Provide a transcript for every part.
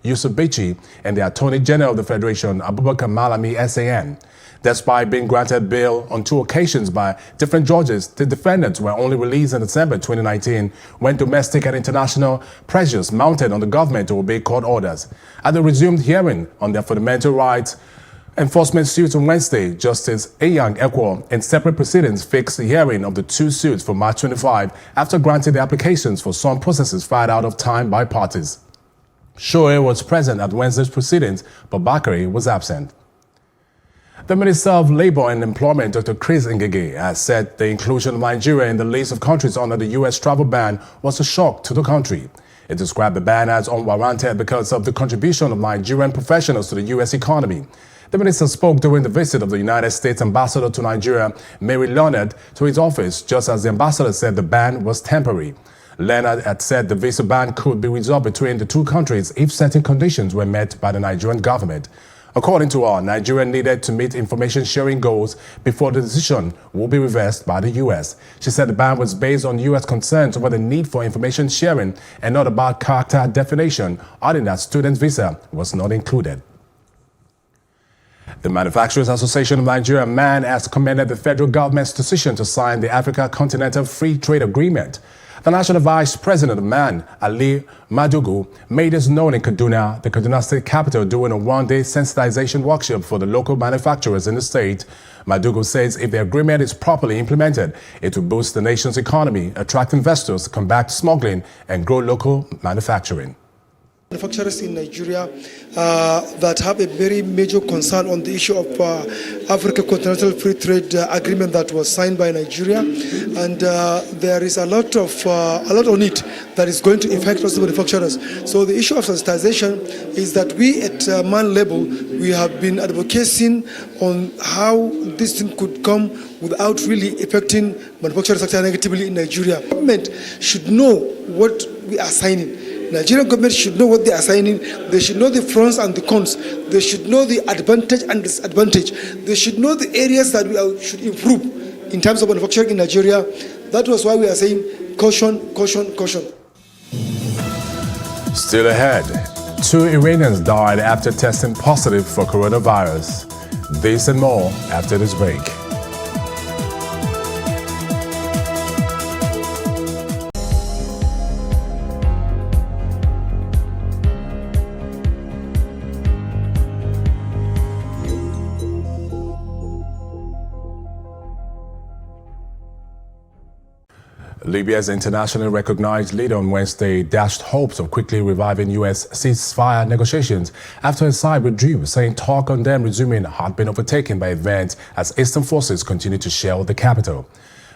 Yusuf Bichi, and the Attorney General of the Federation, Abubakar Malami SAN. Despite being granted bail on 2 occasions by different judges, the defendants were only released in December 2019 when domestic and international pressures mounted on the government to obey court orders. At the resumed hearing on their fundamental rights enforcement suits on Wednesday, Justice Eyang Ekwo, in separate proceedings, fixed the hearing of the 2 suits for March 25 after granting the applications for some processes filed out of time by parties. Shoaib was present at Wednesday's proceedings, but Bakari was absent. The Minister of Labour and Employment, Dr. Chris Ngige, has said the inclusion of Nigeria in the list of countries under the U.S. travel ban was a shock to the country. It described the ban as unwarranted because of the contribution of Nigerian professionals to the U.S. economy. The minister spoke during the visit of the United States ambassador to Nigeria, Mary Leonard, to his office, just as the ambassador said the ban was temporary. Leonard had said the visa ban could be resolved between the 2 countries if certain conditions were met by the Nigerian government. According to her, Nigeria needed to meet information sharing goals before the decision will be reversed by the U.S. She said the ban was based on U.S. concerns over the need for information sharing and not about character definition, adding that student visa was not included. The Manufacturers Association of Nigeria, MAN, has commended the federal government's decision to sign the Africa Continental Free Trade Agreement. The National Vice President of MAN, Ali Madugu, made this known in Kaduna, the Kaduna State capital, during a 1-day sensitization workshop for the local manufacturers in the state. Madugu says if the agreement is properly implemented, it will boost the nation's economy, attract investors, combat smuggling, and grow local manufacturing. Manufacturers in Nigeria that have a very major concern on the issue of Africa Continental Free Trade Agreement that was signed by Nigeria, and there is a lot on it that is going to affect also manufacturers. So the issue of sensitization is that we at MAN level, we have been advocating on how this thing could come without really affecting manufacturing sector negatively in Nigeria. The government should know what we are signing. Nigerian government should know what they are signing. They should know the pros and the cons. They should know the advantage and disadvantage. They should know the areas that we should improve in terms of manufacturing in Nigeria. That was why we are saying caution, caution, caution. Still ahead, 2 Iranians died after testing positive for coronavirus. This and more after this break. Libya's internationally recognized leader on Wednesday dashed hopes of quickly reviving U.S. ceasefire negotiations after his side withdrew, saying talk on them resuming had been overtaken by events as Eastern forces continue to shell the capital.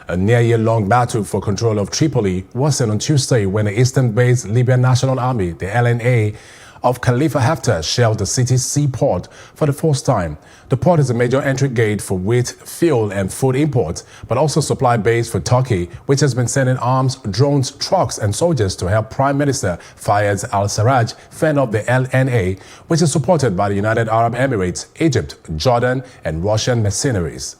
A near-year-long battle for control of Tripoli worsened on Tuesday when the eastern-based Libyan National Army, the LNA, of Khalifa Haftar shelled the city's seaport for the first time. The port is a major entry gate for wheat, fuel and food imports, but also supply base for Turkey, which has been sending arms, drones, trucks and soldiers to help Prime Minister Fayez al-Sarraj fend off the LNA, which is supported by the United Arab Emirates, Egypt, Jordan and Russian mercenaries.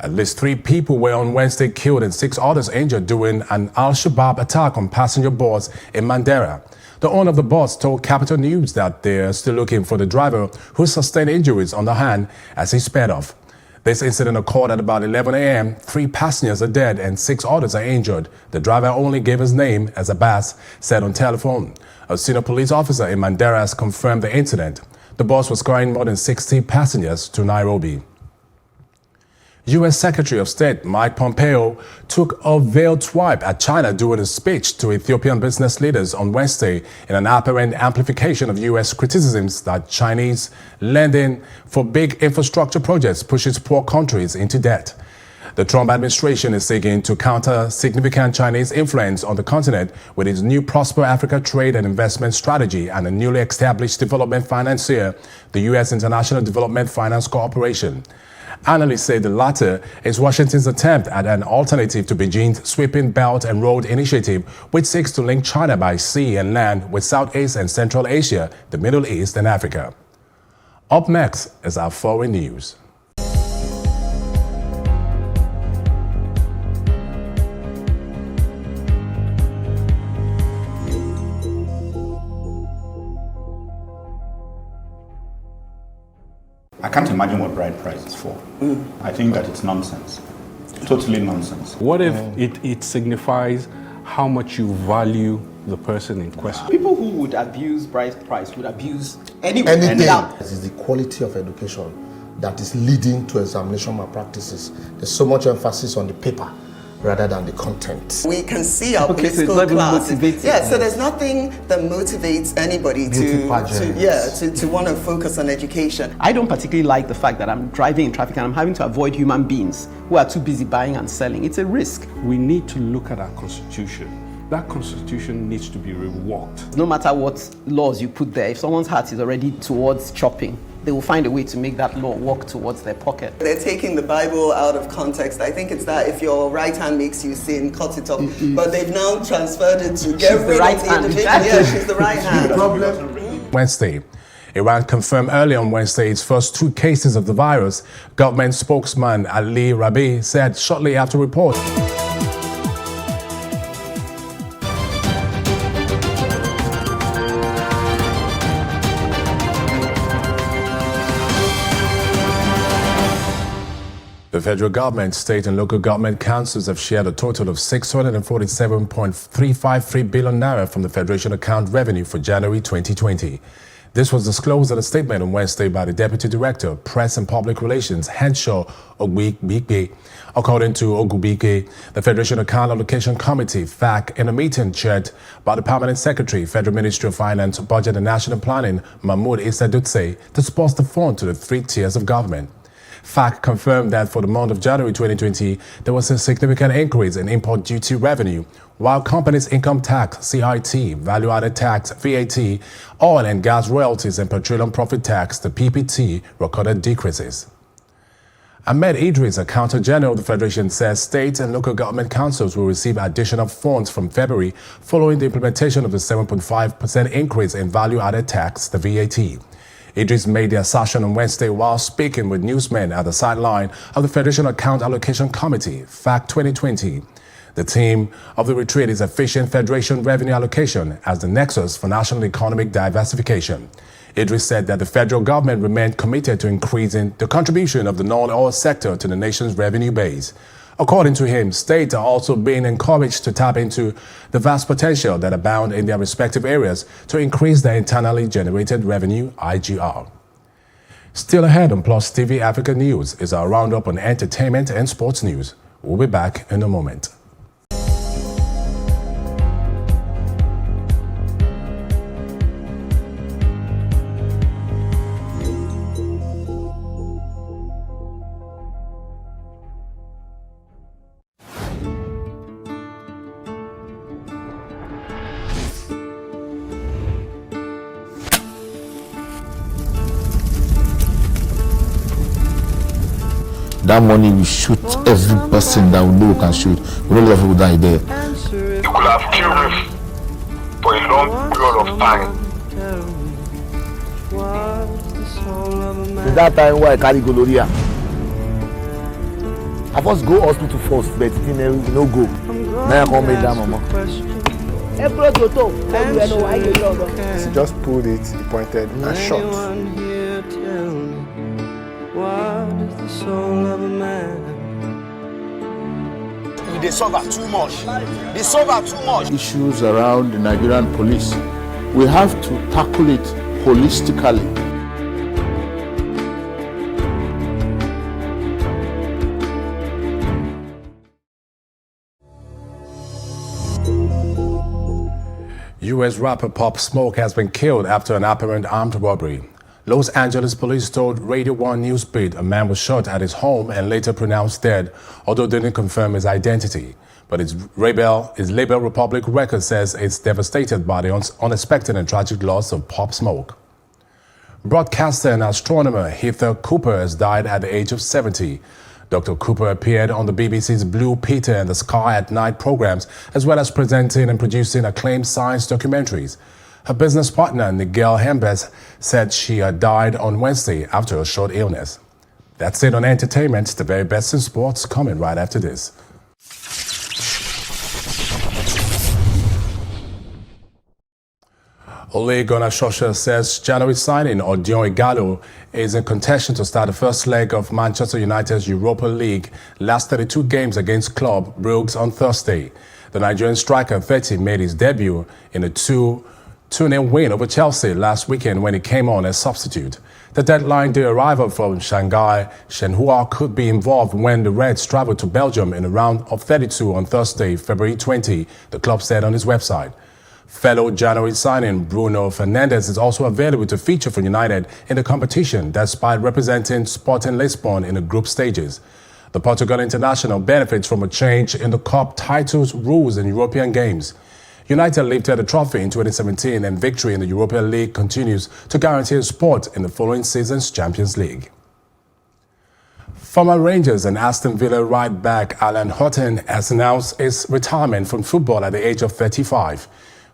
At least 3 people were on Wednesday killed and 6 others injured during an Al-Shabaab attack on passenger boats in Mandera. The owner of the bus told Capital News that they're still looking for the driver who sustained injuries on the hand as he sped off. This incident occurred at about 11 a.m. 3 passengers are dead and 6 others are injured. The driver only gave his name, as Abbas said on telephone. A senior police officer in Mandera has confirmed the incident. The bus was carrying more than 60 passengers to Nairobi. U.S. Secretary of State Mike Pompeo took a veiled swipe at China during a speech to Ethiopian business leaders on Wednesday in an apparent amplification of U.S. criticisms that Chinese lending for big infrastructure projects pushes poor countries into debt. The Trump administration is seeking to counter significant Chinese influence on the continent with its new Prosper Africa trade and investment strategy and a newly established development financier, the U.S. International Development Finance Corporation. Analysts say the latter is Washington's attempt at an alternative to Beijing's sweeping Belt and Road Initiative, which seeks to link China by sea and land with Southeast and Central Asia, the Middle East and Africa. Up next is our foreign news. I can't imagine what bride price is for. I think that it's nonsense. Totally nonsense. What if it signifies how much you value the person in question? People who would abuse bride price would abuse anything. It is the quality of education that is leading to examination malpractices. There's so much emphasis on the paper rather than the content. We can see our Okay, so it's political not even class. motivating. Yeah, so there's nothing that motivates anybody to want to focus on education. I don't particularly like the fact that I'm driving in traffic and I'm having to avoid human beings who are too busy buying and selling. It's a risk. We need to look at our constitution. That constitution needs to be reworked. No matter what laws you put there, if someone's heart is already towards chopping, they will find a way to make that law work towards their pocket. They're taking the Bible out of context. I think it's that if your right hand makes you sin, cut it off. But they've now transferred it to get rid of the individual. Yeah, she's the right hand. Wednesday. Iran confirmed early on Wednesday its first 2 cases of the virus. Government spokesman Ali Rabi said shortly after report. The federal government, state and local government councils have shared a total of 647.353 billion naira from the Federation account revenue for January 2020. This was disclosed in a statement on Wednesday by the Deputy Director, Press and Public Relations, Henshaw Ogbike. According to Ogbike, the Federation Account Allocation Committee, FAC, in a meeting chaired by the Permanent Secretary, Federal Ministry of Finance, Budget and National Planning, Mahmoud Issa Dutse, dispersed the fund to the 3 tiers of government. FAC confirmed that for the month of January 2020, there was a significant increase in import duty revenue, while companies' income tax, CIT, value-added tax, VAT, oil and gas royalties, and petroleum profit tax, the PPT, recorded decreases. Ahmed Idris, Accountant General of the Federation, says state and local government councils will receive additional funds from February following the implementation of the 7.5% increase in value-added tax, the VAT. Idris made the assertion on Wednesday while speaking with newsmen at the sideline of the Federation Account Allocation Committee, FAC 2020. The theme of the retreat is efficient federation revenue allocation as the nexus for national economic diversification. Idris said that the federal government remained committed to increasing the contribution of the non-oil sector to the nation's revenue base. According to him, states are also being encouraged to tap into the vast potential that abound in their respective areas to increase their internally generated revenue, IGR. Still ahead on Plus TV Africa News is our roundup on entertainment and sports news. We'll be back in a moment. That money will shoot every person that we know can shoot. We don't let people die there. You could have killed me for a long period of time. That time why I carry gonorrhea. I first go hospital first, but it no go. Now I come make that mama. He just pulled it, he pointed and shot. What is the soul of a man? They suffer too much. They suffer too much. Issues around the Nigerian police, we have to tackle it holistically. U.S. rapper Pop Smoke has been killed after an apparent armed robbery. Los Angeles police told Radio 1 Newsbeat a man was shot at his home and later pronounced dead, although didn't confirm his identity. But his label Republic Records says it's devastated by the unexpected and tragic loss of Pop Smoke. Broadcaster and astronomer Heather Cooper has died at the age of 70. Dr. Cooper appeared on the BBC's Blue Peter and the Sky at Night programs, as well as presenting and producing acclaimed science documentaries. Her business partner, Nigel Hembes, said she had died on Wednesday after a short illness. That's it on entertainment. The very best in sports coming right after this. Ole Gunnar Solskjaer says January signing Odion Ighalo is in contention to start the first leg of Manchester United's Europa League last 32 games against Club Brugge on Thursday. The Nigerian striker 30 made his debut in a 2-0 win over Chelsea last weekend when he came on as substitute. The deadline day arrival from Shanghai Shenhua could be involved when the Reds travel to Belgium in a round of 32 on Thursday, February 20, the club said on its website. Fellow January signing Bruno Fernandes is also available to feature for United in the competition despite representing Sporting Lisbon in the group stages. The Portugal international benefits from a change in the cup titles rules in European games. United lifted the trophy in 2017 and victory in the Europa League continues to guarantee a spot in the following season's Champions League. Former Rangers and Aston Villa right back Alan Hutton has announced his retirement from football at the age of 35.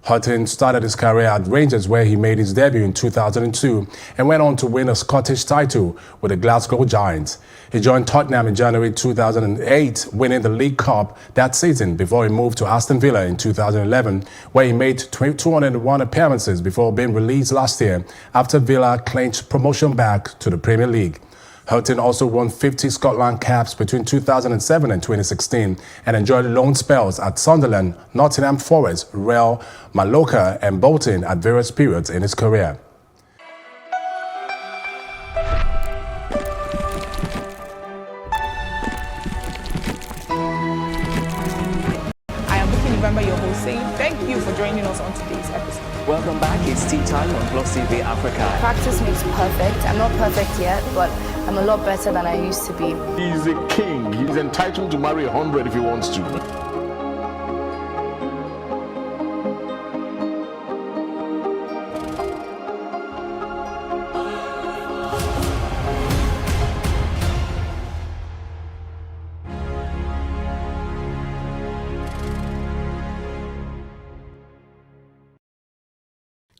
Hutton started his career at Rangers where he made his debut in 2002 and went on to win a Scottish title with the Glasgow Giants. He joined Tottenham in January 2008, winning the League Cup that season before he moved to Aston Villa in 2011, where he made 201 appearances before being released last year after Villa clinched promotion back to the Premier League. Hutton also won 50 Scotland caps between 2007 and 2016 and enjoyed loan spells at Sunderland, Nottingham Forest, Real, Mallorca and Bolton at various periods in his career. I am Bookie November, your host, saying thank you for joining us on today's episode. Welcome back. It's tea time on Plus TV Africa. Practice makes perfect. I'm not perfect yet, but I'm a lot better than I used to be. He's a king. He's entitled to marry 100 if he wants to.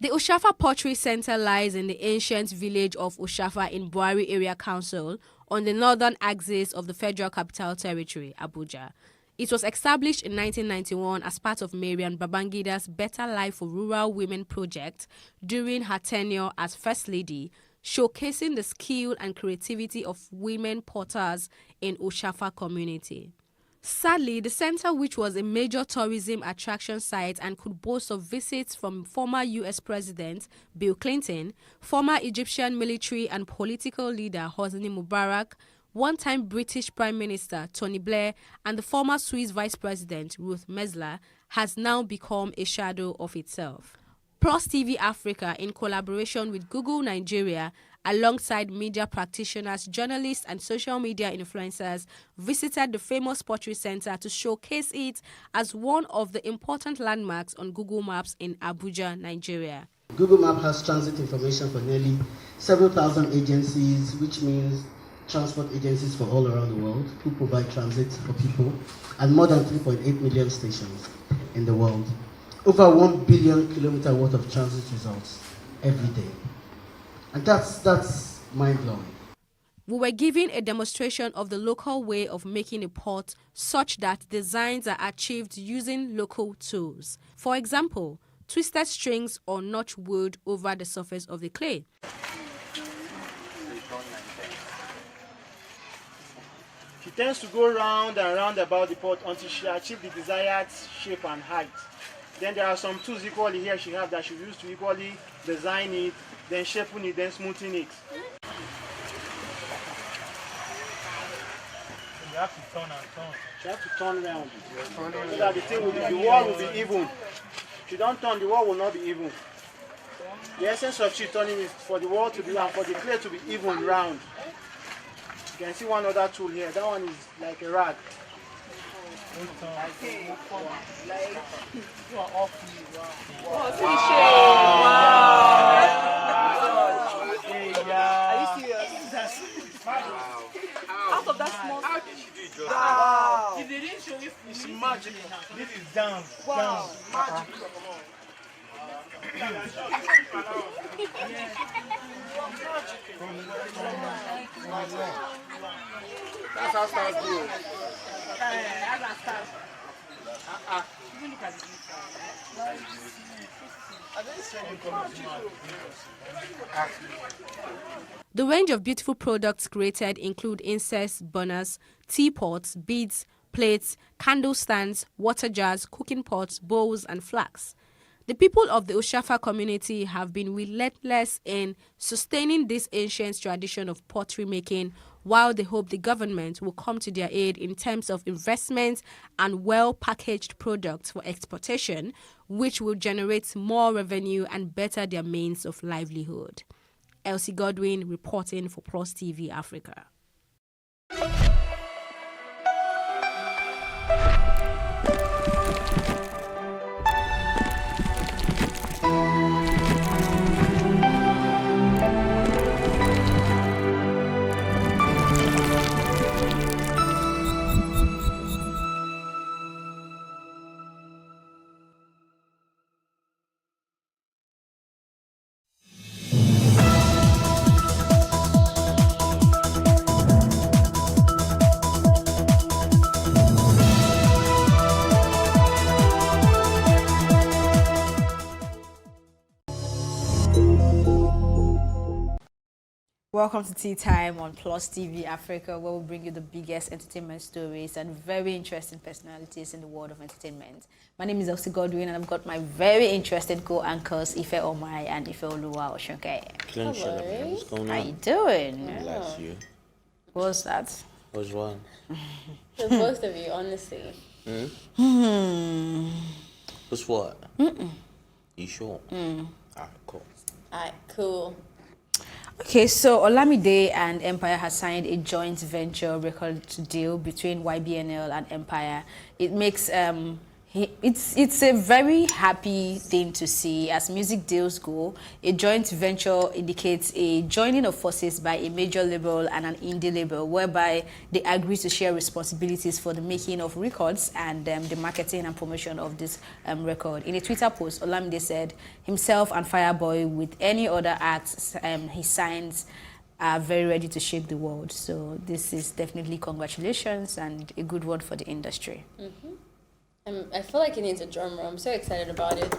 The Oshafa Pottery Center lies in the ancient village of Oshafa in Buari Area Council on the northern axis of the Federal Capital Territory, Abuja. It was established in 1991 as part of Mariam Babangida's Better Life for Rural Women project during her tenure as First Lady, showcasing the skill and creativity of women potters in Oshafa community. Sadly, the center, which was a major tourism attraction site and could boast of visits from former U.S. President Bill Clinton, former Egyptian military and political leader Hosni Mubarak, one-time British Prime Minister Tony Blair, and the former Swiss Vice President Ruth Mesler, has now become a shadow of itself. Plus TV Africa, in collaboration with Google Nigeria, alongside media practitioners, journalists and social media influencers, visited the famous Pottery Center to showcase it as one of the important landmarks on Google Maps in Abuja, Nigeria. Google Maps has transit information for nearly 7,000 agencies, which means transport agencies for all around the world who provide transit for people, and more than 3.8 million stations in the world. Over 1 billion kilometer worth of transit results every day. And that's mind-blowing. We were given a demonstration of the local way of making a pot such that designs are achieved using local tools. For example, twisted strings or notch wood over the surface of the clay. She tends to go round and round about the pot until she achieves the desired shape and height. Then there are some tools equally here she has that she used to equally design it, then shaping it, then smoothing it. You have to turn and turn. She has to turn around so that the wall will be even. If you don't turn, the wall will not be even. The essence of she turning is for the wall to be round, for the clay to be even round. You can see one other tool here. That one is like a rag. Are you serious? Out of that small. How did she do it? Wow. If they didn't show you, it's magic. This is down. Wow. Magic. That's how stars grow. As I start. Even look at it. The range of beautiful products created include incense burners, teapots, beads, plates, candle stands, water jars, cooking pots, bowls, and flasks. The people of the Oshafa community have been relentless in sustaining this ancient tradition of pottery making, while they hope the government will come to their aid in terms of investment and well-packaged products for exportation, which will generate more revenue and better their means of livelihood. Elsie Godwin reporting for Plus TV Africa. Welcome to Tea Time on Plus TV Africa, where we bring you the biggest entertainment stories and very interesting personalities in the world of entertainment. My name is Elsie Godwin, and I've got my very interested co-anchors Ife Omai and Ife Oluwa Oshunke. Hello. What's going on? How you doing? Bless you. What's that? What's wrong? For both of you, honestly. What's what? You sure? Alright, cool. Alright, cool. Okay, so Olamide and Empire has signed a joint venture record deal between YBNL and Empire. It makes it's a very happy thing to see. As music deals go, a joint venture indicates a joining of forces by a major label and an indie label, whereby they agree to share responsibilities for the making of records and the marketing and promotion of this record. In a Twitter post, Olamide said himself and Fireboy, with any other acts he signs, are very ready to shake the world. So this is definitely congratulations and a good word for the industry. I feel like it needs a drum roll. I'm so excited about it.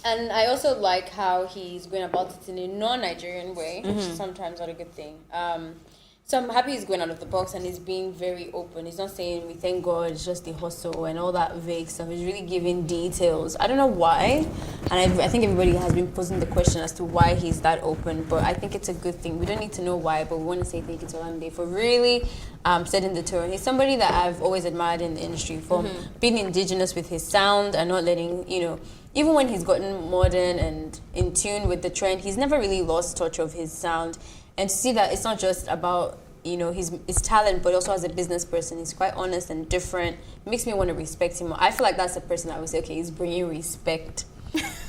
And I also like how he's going about it in a non-Nigerian way, which is sometimes not a good thing. So I'm happy he's going out of the box and he's being very open. He's not saying, we thank God, it's just the hustle and all that vague stuff. He's really giving details. I don't know why. And I think everybody has been posing the question as to why he's that open. But I think it's a good thing. We don't need to know why, but we want to say thank you to Olamide for really setting the tone. He's somebody that I've always admired in the industry for being indigenous with his sound and not letting, even when he's gotten modern and in tune with the trend, he's never really lost touch of his sound. And to see that it's not just about, his talent, but also as a business person, he's quite honest and different. It makes me want to respect him more. I feel like that's a person I would say, okay, he's bringing respect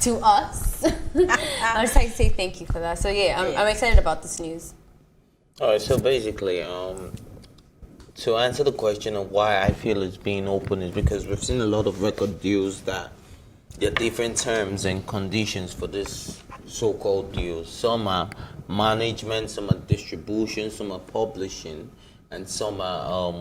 to us. I just like to say thank you for that. So yeah, I'm excited about this news. All right, so basically, to answer the question of why I feel it's being open is because we've seen a lot of record deals that there are different terms and conditions for this so-called deals. Some are management, some are distribution, some are publishing, and some are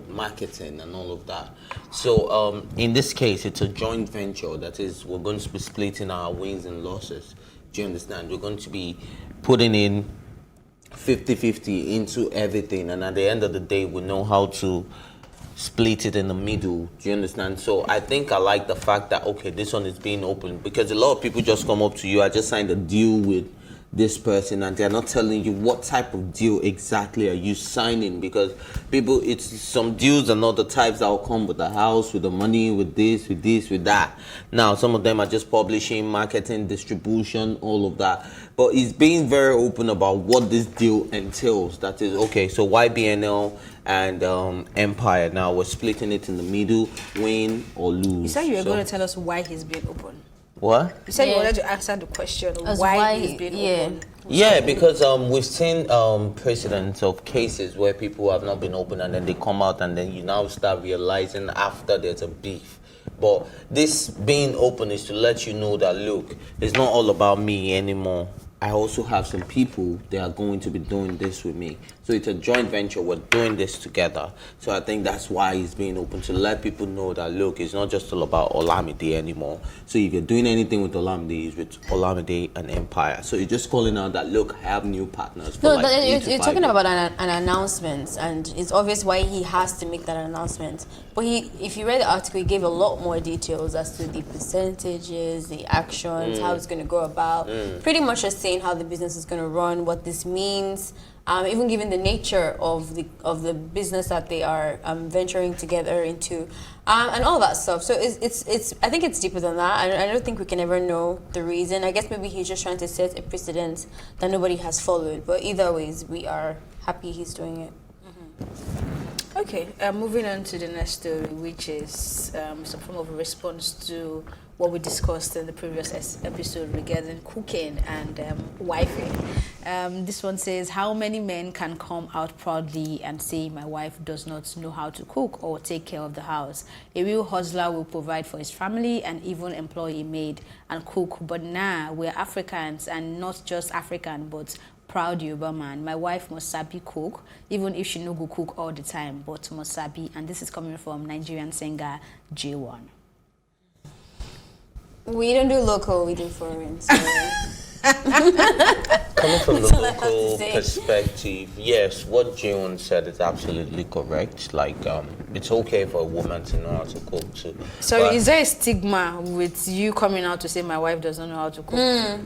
marketing and all of that. So in this case, it's a joint venture. That is, we're going to be splitting our wins and losses. Do you understand? We're going to be putting in 50-50 into everything, and at the end of the day, we know how to split it in the middle. Do you understand? So I think I like the fact that, okay, this one is being open, because a lot of people just come up to you, I just signed a deal with this person, and they're not telling you what type of deal exactly are you signing, because people, it's some deals are not the types that will come with the house, with the money, with this, with that. Now some of them are just publishing, marketing, distribution, all of that. But he's being very open about what this deal entails. That is, okay, so YBNL and Empire, now we're splitting it in the middle, win or lose. You said you were going to tell us why he's being open. What? You said you wanted to answer the question of why he's been open. Yeah, because we've seen precedents of cases where people have not been open and then they come out and then you now start realizing after there's a beef. But this being open is to let you know that, look, it's not all about me anymore. I also have some people that are going to be doing this with me. So it's a joint venture. We're doing this together. So I think that's why he's being open to let people know that, look, it's not just all about Olamide anymore. So if you're doing anything with Olamide, it's with Olamide and Empire. So you're just calling out that, look, I have new partners. For No, but you're talking about an announcement, and it's obvious why he has to make that announcement. But if you read the article, he gave a lot more details as to the percentages, the actions, how it's going to go about. Pretty much just saying how the business is going to run, what this means. Even given the nature of the business that they are venturing together into, and all that stuff. So it's I think it's deeper than that. I don't think we can ever know the reason. I guess maybe he's just trying to set a precedent that nobody has followed. But either ways, we are happy he's doing it. Okay, moving on to the next story, which is some form of a response to what we discussed in the previous episode regarding cooking and wifing. This one says, how many men can come out proudly and say, my wife does not know how to cook or take care of the house? A real hustler will provide for his family and even employ a maid and cook. But now we're Africans, and not just African, but proud Yoruba man. My wife must sabi cook, even if she no go cook all the time, but must sabi. And this is coming from Nigerian singer J1. We don't do local, we do foreign. So. Coming from the local perspective, yes, what June said is absolutely correct. Like, it's okay for a woman to know how to cook too. So is there a stigma with you coming out to say my wife doesn't know how to cook?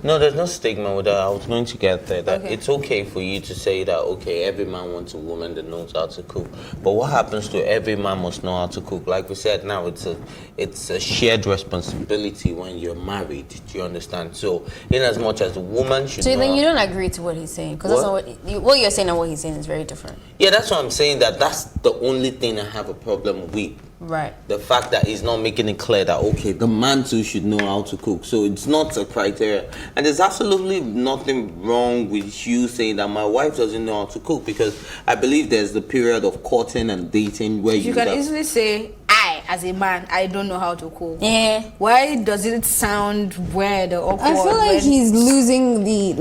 No, there's no stigma with that. I was going to get there. That it's okay for you to say that, okay, every man wants a woman that knows how to cook. But what happens to every man must know how to cook? Like we said, now it's a shared responsibility when you're married. Do you understand? So in as much as the woman should know. So then you don't agree to what he's saying, because that's not what you're saying and what he's saying is very different. Yeah, that's what I'm saying. That's the only thing I have a problem with. Right. The fact that he's not making it clear that, okay, the man too should know how to cook. So it's not a criteria. And there's absolutely nothing wrong with you saying that my wife doesn't know how to cook, because I believe there's the period of courting and dating where you can easily say, I, as a man, I don't know how to cook. Yeah. Why does it sound weird or awkward? I feel like he's losing you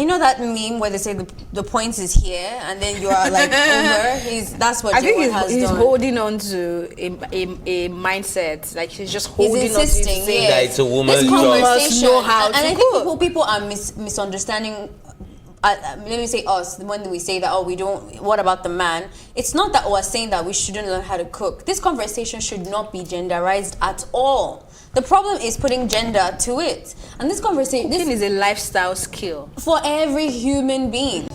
know that meme where they say the point is here and then you are like over? That's what J1 has done. He's holding on to a mindset. Like he's just holding on to saying that it's a woman's conversation. Know how to and I cook. think people are misunderstanding. Let me say us, when we say that, what about the man? It's not that we're saying that we shouldn't learn how to cook. This conversation should not be genderized at all. The problem is putting gender to it. And this conversation... Cooking is a lifestyle skill. For every human being.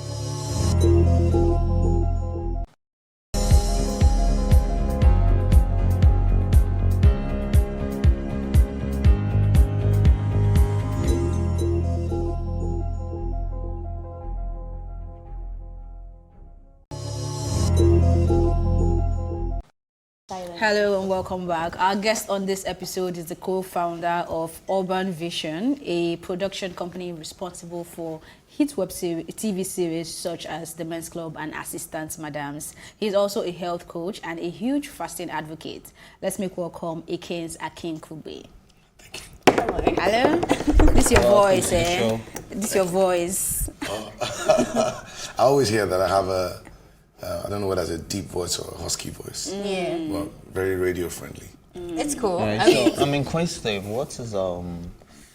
Hello and welcome back. Our guest on this episode is the co-founder of Urban Vision, a production company responsible for hit web TV series such as The Men's Club and Assistant Madams. He's also a health coach and a huge fasting advocate. Let's make welcome Akins Akin-Kugbe. Thank you. Hello. This is your voice, eh? This is your voice. I always hear that I have I don't know whether it's a deep voice or a husky voice. Yeah. But very radio friendly. It's cool. Right, I mean, question, what is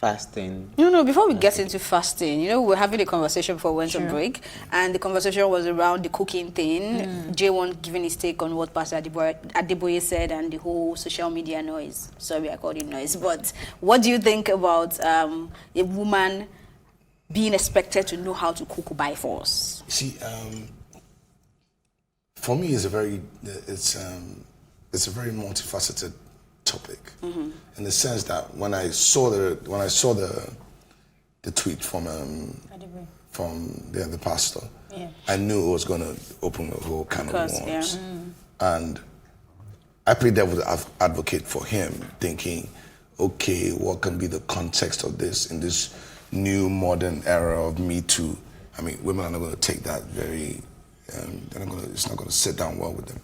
fasting? No, before we get into fasting, we're having a conversation before we went on break, and the conversation was around the cooking thing. J1 giving his take on what Pastor Adeboye said and the whole social media noise. Sorry, I called it noise. But what do you think about a woman being expected to know how to cook by force? See, for me, it's a very multifaceted topic, in the sense that when I saw the tweet from the pastor, I knew it was going to open a whole can of worms, and I played devil's advocate for him, thinking, okay, what can be the context of this in this new modern era of Me Too? I mean, women are not going to take that very. It's not going to sit down well with them.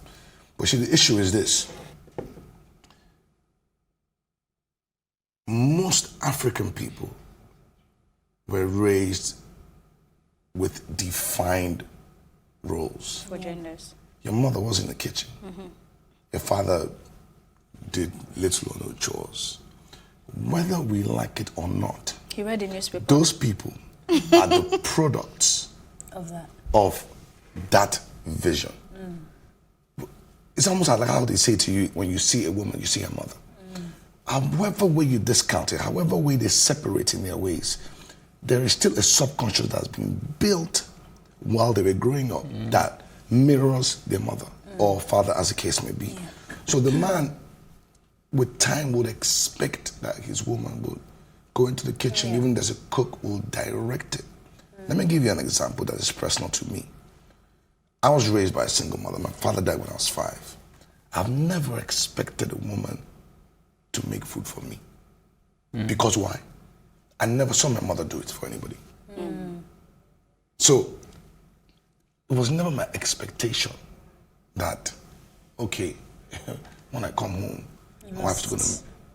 But see, the issue is this. Most African people were raised with defined roles. For genders. Your mother was in the kitchen. Your father did little or no chores. Whether we like it or not, He read the newspaper. those people are the products Of that. of that vision. It's almost like how they say to you, when you see a woman, you see her mother. However way you discount it, however way they separate in their ways, there is still a subconscious that's been built while they were growing up that mirrors their mother or father, as the case may be. So the man, with time, would expect that his woman would go into the kitchen, even as a cook, will direct it. Let me give you an example that is personal to me. I was raised by a single mother. My father died when I was 5. I've never expected a woman to make food for me. Because why? I never saw my mother do it for anybody. So it was never my expectation that, okay, when I come home, my wife's going to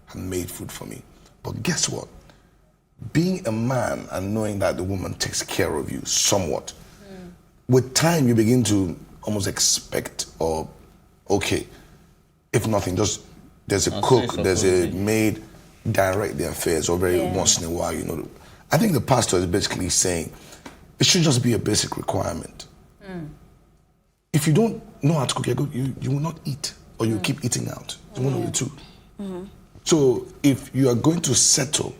have made food for me. But guess what? Being a man and knowing that the woman takes care of you somewhat, with time you begin to almost expect, or okay, if nothing, just there's a cook, there's a maid, direct the affairs, or very once in a while, you know. I think the pastor is basically saying it should just be a basic requirement. If you don't know how to cook, you will not eat, or you keep eating out. It's one of the two. So if you are going to settle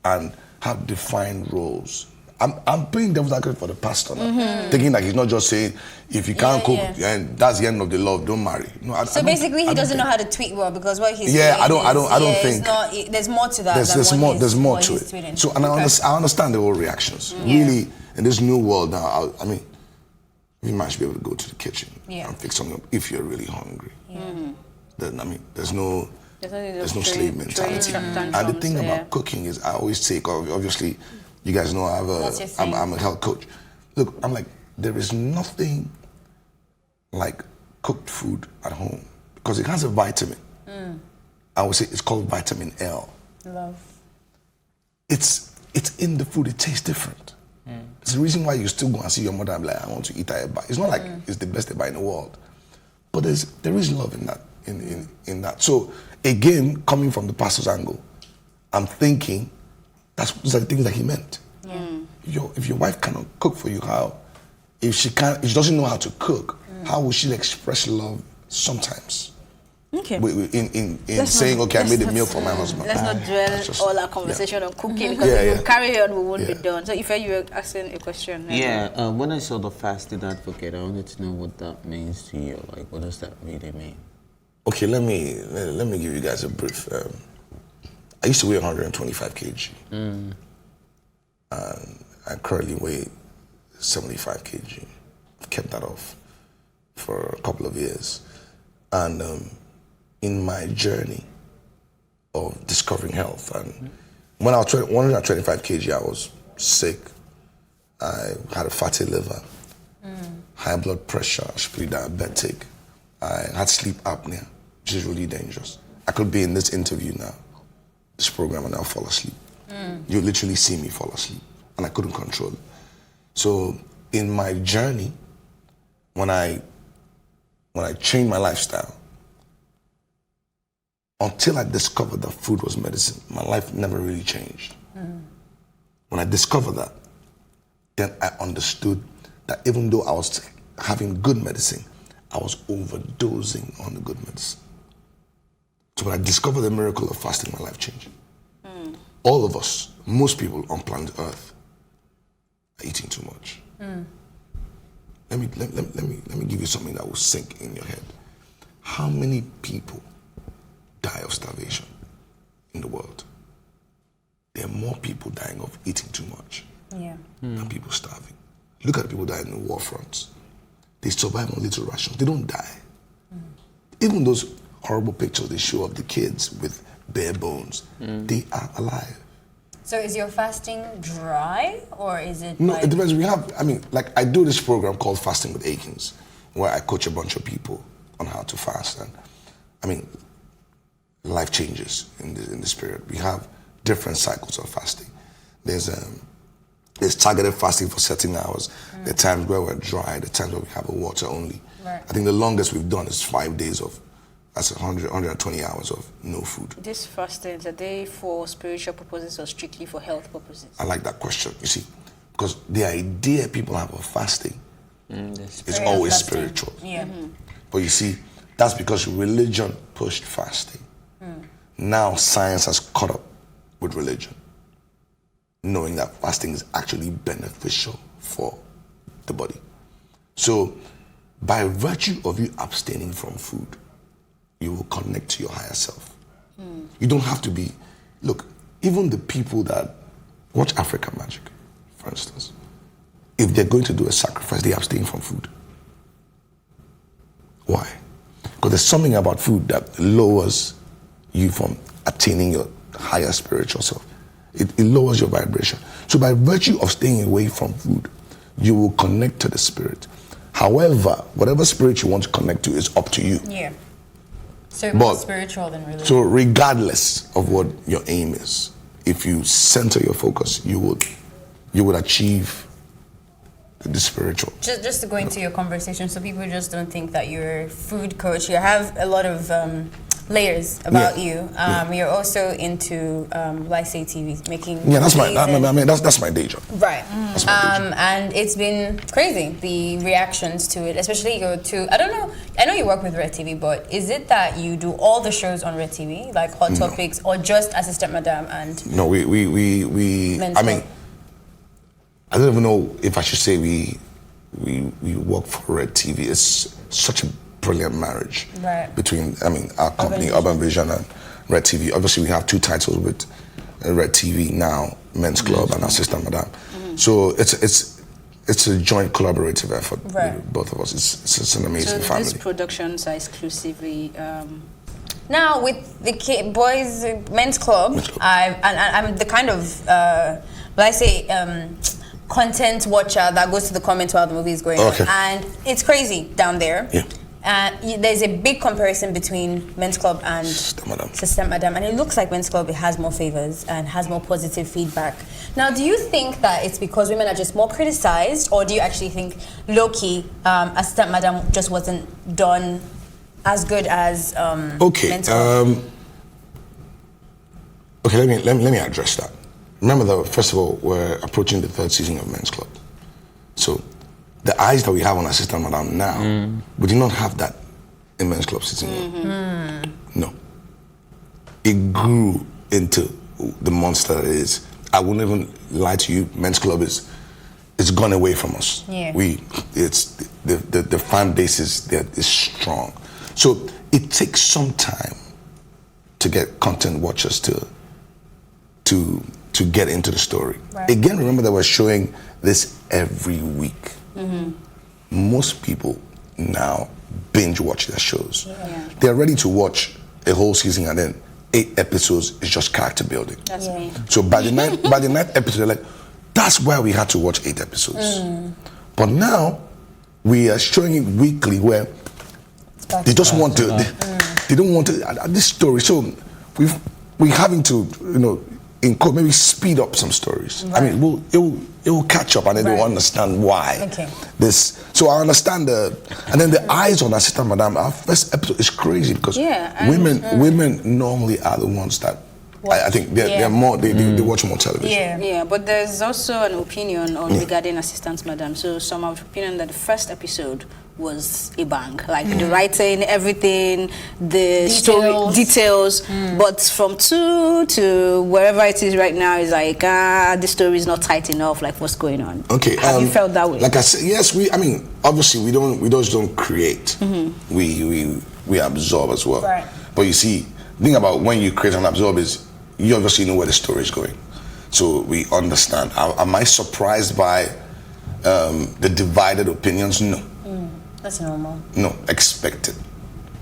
and have defined roles, I'm playing devil's advocate for the pastor now, thinking that he's not just saying, if you can't cook, and that's the end of the love, don't marry. No, So basically, he doesn't know how to tweet well, because what he's Yeah, doing I don't is think. not, there's more to that. There's more to it. So, and I understand the whole reactions. Really, in this new world now, I mean, you might be able to go to the kitchen and fix something up if you're really hungry. Then, I mean, there's no slave mentality. And the thing about cooking is, I always say, obviously, you guys know I'm a health coach. Look, I'm like, there is nothing like cooked food at home because it has a vitamin. I would say it's called vitamin L. Love. It's in the food. It tastes different. It's the reason why you still go and see your mother and be like, I want to eat a eba. It's not like it's the best eba in the world, but there is love in that. In that. So again, coming from the pastor's angle, I'm thinking those are the things that he meant. If your wife cannot cook for you, how? If she doesn't know how to cook, how will she express love sometimes? Okay. In saying, okay, I made a meal for my husband. Let's not dwell all our conversation on cooking, because if we carry on, we won't be done. So if you were asking a question. When I saw the fasting advocate, I wanted to know what that means to you. Like, what does that really mean? Okay, let me give you guys a brief. I used to weigh 125 kg. And I currently weigh 75 kg. I've kept that off for a couple of years. And in my journey of discovering health, and when I was 125 kg, I was sick. I had a fatty liver, high blood pressure, I was pretty diabetic. I had sleep apnea, which is really dangerous. I could be in this interview now, this program, and I'll fall asleep. You literally see me fall asleep, and I couldn't control it. So in my journey, when I changed my lifestyle, until I discovered that food was medicine, my life never really changed. When I discovered that, then I understood that even though I was having good medicine, I was overdosing on the good medicine. So when I discovered the miracle of fasting, my life changed. All of us, most people on planet Earth, are eating too much. Let me give you something that will sink in your head. How many people die of starvation in the world? There are more people dying of eating too much than people starving. Look at the people dying in the war fronts. They survive on little rations. They don't die. Even those horrible pictures they show of the kids with bare bones, they are alive. So is your fasting dry, or is it? No, it depends. I do this program called Fasting with Akins, where I coach a bunch of people on how to fast. And life changes in this period. We have different cycles of fasting. There's There's targeted fasting for certain hours. There are times where we're dry, the times where we have water only. Right. I think the longest we've done is 5 days of, that's 120 hours of no food. These fastings, are they for spiritual purposes or strictly for health purposes? I like that question, you see, because the idea people have of fasting is always spiritual. Yeah. But you see, that's because religion pushed fasting. Now science has caught up with religion, knowing that fasting is actually beneficial for the body. So by virtue of you abstaining from food, you will connect to your higher self. You don't have to be, look, even the people that watch African Magic, for instance, if they're going to do a sacrifice, they abstain from food. Why? Because there's something about food that lowers you from attaining your higher spiritual self. It lowers your vibration. So by virtue of staying away from food, you will connect to the spirit. However, whatever spirit you want to connect to is up to you. Yeah. So more spiritual than religious. So regardless of what your aim is, if you center your focus, you would achieve the spiritual. Just to go into your conversation, so people just don't think that you're a food coach. You have a lot of layers about you. You're also into, like say, TV, making. Yeah, that's my day job. Right. And it's been crazy, the reactions to it, especially I don't know, I know you work with Red TV, but is it that you do all the shows on Red TV, like Hot Topics, or just Assistant Madam and? No, we I mean, I don't even know if I should say we work for Red TV. It's such a brilliant marriage between, our company, Urban Vision, and Red TV. Obviously, we have 2 titles with Red TV now, Men's Club and Assistant Madam. So it's a joint collaborative effort with both of us. It's an amazing family. So these productions are exclusively. Now with the boys Men's Club, I'm the kind of content watcher that goes to the comments while the movie is going on, and it's crazy down there. There's a big comparison between Men's Club and Assistant Madam, and it looks like Men's Club has more favors and has more positive feedback. Now, do you think that it's because women are just more criticized, or do you actually think low-key Assistant Madam just wasn't done as good as Men's Club? Okay, let me address that. Remember that, first of all, we're approaching the 3rd season of Men's Club. So the eyes that we have on Assistant Madam now, we did not have that in Men's Club season 1. No. It grew into the monster it is. I wouldn't even lie to you, Men's Club it's gone away from us. It's the fan base is strong. So it takes some time to get content watchers to get into the story. Again, remember that we're showing this every week. Most people now binge watch their shows. They're ready to watch a whole season and then 8 episodes is just character building. That's me. So by the 9th episode, they're like, that's why we had to watch 8 episodes. But now we are showing it weekly where they just want to, they don't want to, this story. So we're having to, in quote, maybe speed up some stories. I mean, it will catch up and then they'll understand why. This. So I understand and then the eyes on Assistant Madam, our first episode is crazy because women normally are the ones that I think they're more, they watch more television. Yeah, but there's also an opinion on regarding Assistant Madam. So some have opinion that the first episode was a bang, like the writing, everything, the story details, but from 2 to wherever it is right now is like the story is not tight enough, like what's going on. Have you felt that way? Like I said, yes, obviously we just don't create, we absorb as well. But you see, the thing about when you create and absorb is you obviously know where the story is going, so we understand. Am I surprised by the divided opinions? No. That's normal. No, expected.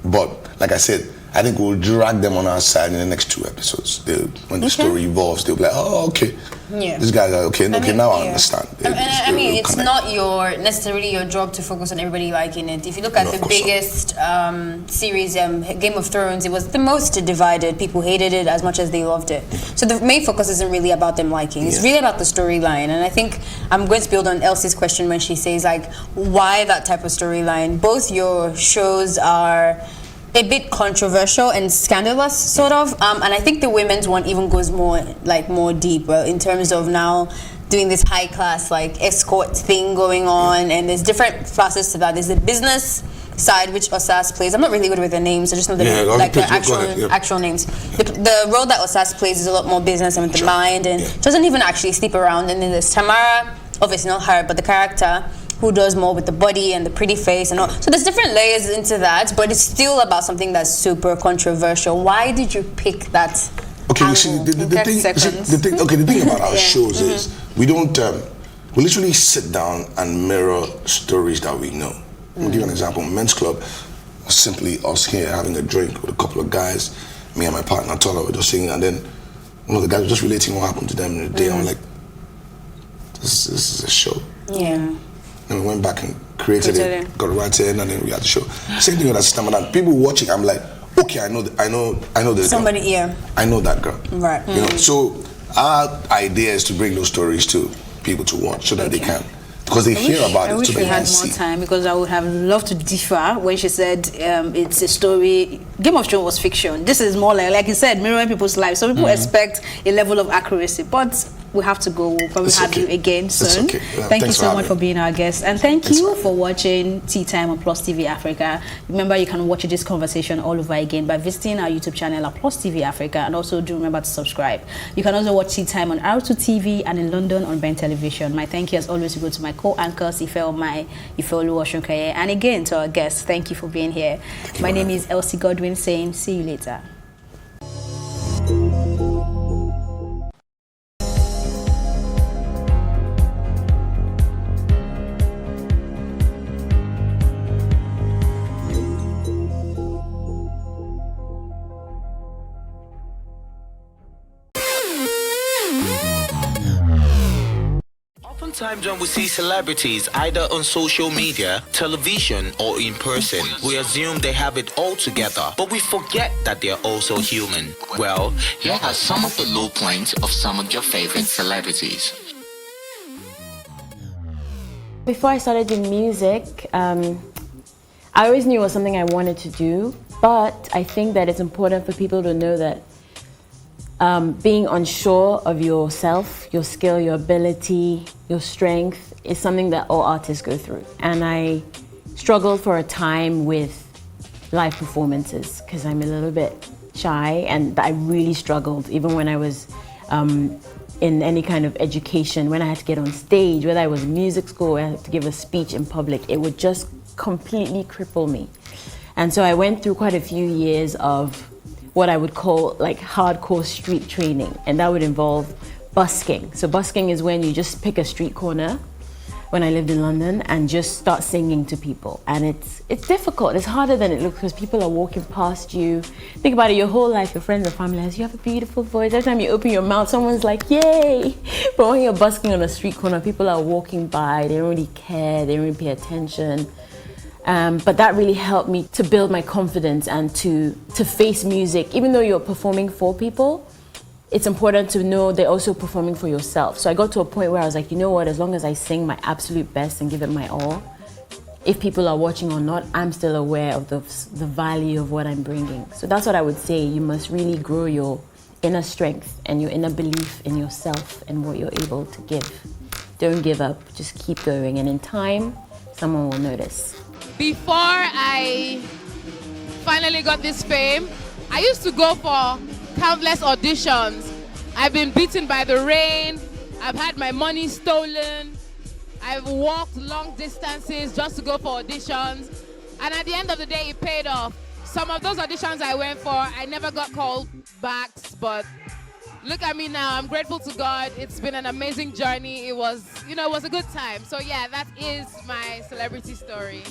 But like I said, I think we'll drag them on our side in the next 2 episodes. When the story evolves, they'll be like, oh, okay. Yeah. This guy's like, okay, now I understand. I mean, it's not necessarily your job to focus on everybody liking it. If you look at the biggest series, Game of Thrones, it was the most divided. People hated it as much as they loved it. So the main focus isn't really about them liking. It's really about the storyline. And I think I'm going to build on Elsie's question when she says, like, why that type of storyline? Both your shows are a bit controversial and scandalous, sort of, and I think the women's one even goes more deeper in terms of now doing this high class like escort thing going on, and there's different facets to that. There's the business side, which Osas plays. I'm not really good with the names. I just know the actual names. The role that Osas plays is a lot more business and with the mind, and doesn't even actually sleep around. And then there's Tamara, obviously not her, but the character who does more with the body and the pretty face and all. So there's different layers into that, but it's still about something that's super controversial. Why did you pick that? Okay, you see, the thing about our shows is we don't, we literally sit down and mirror stories that we know. I'll give you an example. Men's Club was simply us here having a drink with a couple of guys, me and my partner Tola were just singing, and then one of the guys was just relating what happened to them in the day. I'm like, this is a show. Yeah. And we went back and created it, got it right in, and then we had the show. Same thing with that Stamina. People watching, I'm like, okay, I know this somebody girl. here. I know that girl. Right. You know, so our idea is to bring those stories to people to watch so that they can. Because they hear about it. I wish we had more time, because I would have loved to differ when she said it's a story. Game of Thrones was fiction. This is more like you said, mirroring people's lives. So people expect a level of accuracy, but we have to go. We'll probably have you again soon. Thank you so much for being our guest, and thank you for watching Tea Time on Plus TV Africa. Remember, you can watch this conversation all over again by visiting our YouTube channel at Plus TV Africa, and also do remember to subscribe. You can also watch Tea Time on R2 TV and in London on Ben Television. My thank you as always to go to my co-anchors Ifeolu Oshunkaye, and again to our guests. Thank you for being here. My name is Elsie Godwin, saying see you later. Sometimes when we see celebrities either on social media, television, or in person, we assume they have it all together, but we forget that they're also human. Well, here are some of the low points of some of your favorite celebrities. Before I started doing music, I always knew it was something I wanted to do, but I think that it's important for people to know that being unsure of yourself, your skill, your ability, your strength is something that all artists go through. And I struggled for a time with live performances because I'm a little bit shy, and I really struggled even when I was in any kind of education. When I had to get on stage, whether I was in music school or I had to give a speech in public, it would just completely cripple me. And so I went through quite a few years of what I would call like hardcore street training, and that would involve busking. So busking is when you just pick a street corner, when I lived in London, and just start singing to people. And it's difficult, it's harder than it looks, because people are walking past you. Think about it, your whole life, your friends and family you have a beautiful voice. Every time you open your mouth, someone's like, yay! But when you're busking on a street corner, people are walking by, they don't really care, they don't really pay attention. But that really helped me to build my confidence and to face music. Even though you're performing for people, it's important to know they're also performing for yourself. So I got to a point where I was like, you know what, as long as I sing my absolute best and give it my all, if people are watching or not, I'm still aware of the value of what I'm bringing. So that's what I would say. You must really grow your inner strength and your inner belief in yourself and what you're able to give. Don't give up, just keep going. And in time, someone will notice. Before I finally got this fame, I used to go for countless auditions. I've been beaten by the rain, I've had my money stolen, I've walked long distances just to go for auditions, and at the end of the day it paid off. Some of those auditions I went for, I never got called back, but look at me now, I'm grateful to God. It's been an amazing journey. It was a good time. So yeah, that is my celebrity story.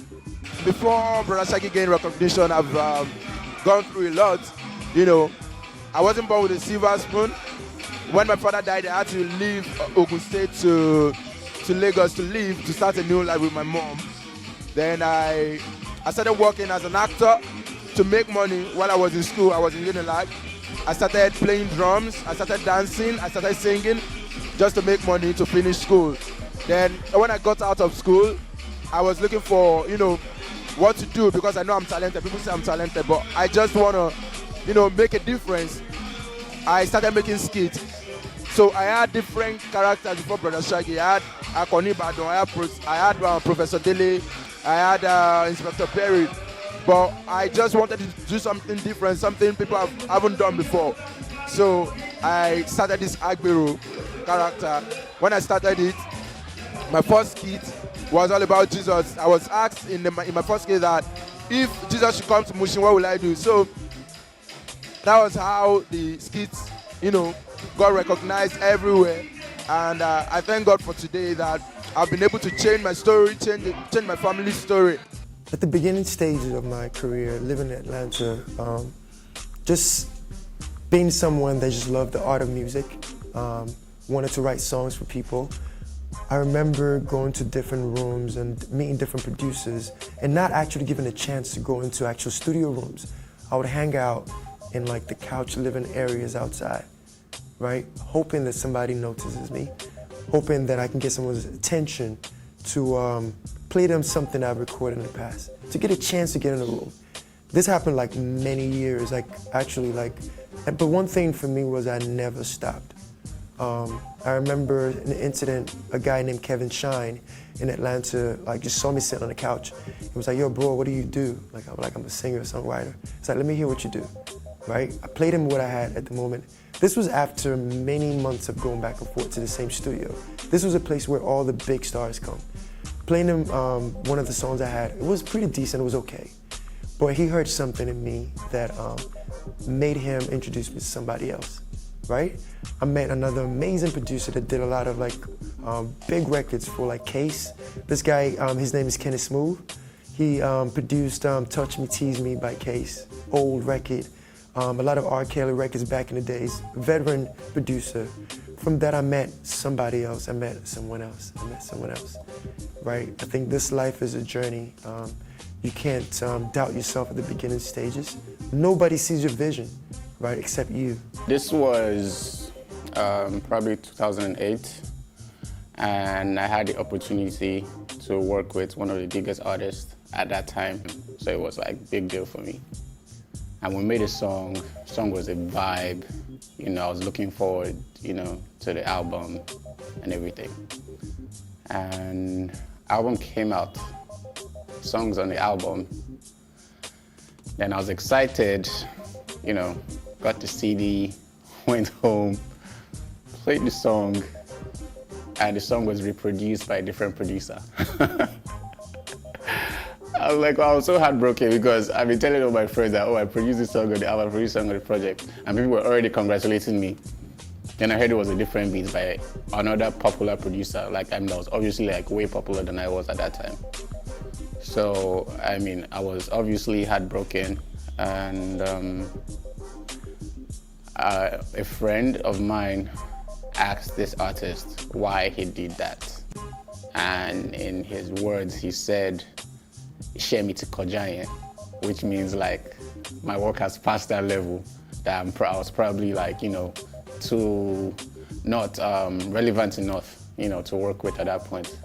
Before Brother Shaggy gained recognition, I've gone through a lot. You know, I wasn't born with a silver spoon. When my father died, I had to leave Ogun State to Lagos to start a new life with my mom. Then I started working as an actor to make money while I was in school. I was in Unilag. I started playing drums. I started dancing. I started singing just to make money to finish school. Then when I got out of school, I was looking for, you know, what to do because I know I'm talented. People say I'm talented, but I just want to, you know, make a difference. I started making skits. So I had different characters before Brother Shaggy. I had Akoni Badon, I had Professor Dele, I had Inspector Perry. But I just wanted to do something different, something people haven't done before. So I started this Agbero character. When I started it, my first skit was all about Jesus. I was asked in my first skit that if Jesus should come to Mushin, what will I do? So that was how the skits, you know, got recognized everywhere. And I thank God for today that I've been able to change my story, change my family's story. At the beginning stages of my career, living in Atlanta, just being someone that just loved the art of music, wanted to write songs for people. I remember going to different rooms and meeting different producers and not actually given a chance to go into actual studio rooms. I would hang out in like the couch living areas outside, right? Hoping that somebody notices me, hoping that I can get someone's attention to play them something I've recorded in the past, to get a chance to get in the room. This happened like many years, but one thing for me was I never stopped. I remember an incident, a guy named Kevin Shine in Atlanta, just saw me sitting on the couch. He was like, yo, bro, what do you do? I'm a singer, songwriter. He's like, let me hear what you do, right? I played him what I had at the moment. This was after many months of going back and forth to the same studio. This was a place where all the big stars come. Playing him one of the songs I had, it was pretty decent, it was okay. But he heard something in me that made him introduce me to somebody else, right? I met another amazing producer that did a lot of big records for Case. This guy, his name is Kenneth Smooth. He produced Touch Me, Tease Me by Case, old record. A lot of R. Kelly records back in the days, veteran producer. From that I met somebody else, I met someone else, right? I think this life is a journey. You can't doubt yourself at the beginning stages. Nobody sees your vision, right, except you. This was probably 2008, and I had the opportunity to work with one of the biggest artists at that time, so it was like big deal for me. And we made a song. The song was a vibe. You know, I was looking forward, you know, to the album and everything. And album came out, songs on the album. Then I was excited, you know, got the CD, went home, played the song, and the song was reproduced by a different producer. I was so heartbroken because I've been telling all my friends that, I produced this song on the album, I produced a song on the project, and people were already congratulating me. Then I heard it was a different beat by another popular producer, that was obviously way popular than I was at that time. So, I mean, I was obviously heartbroken, and a friend of mine asked this artist why he did that. And in his words, he said, "Share me to Kojaye," which means my work has passed that level that I was probably too not relevant enough, to work with at that point.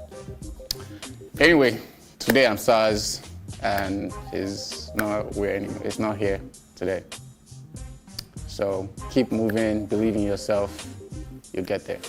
Anyway, today I'm SARS, and it's not here today. So keep moving, believe in yourself, you'll get there.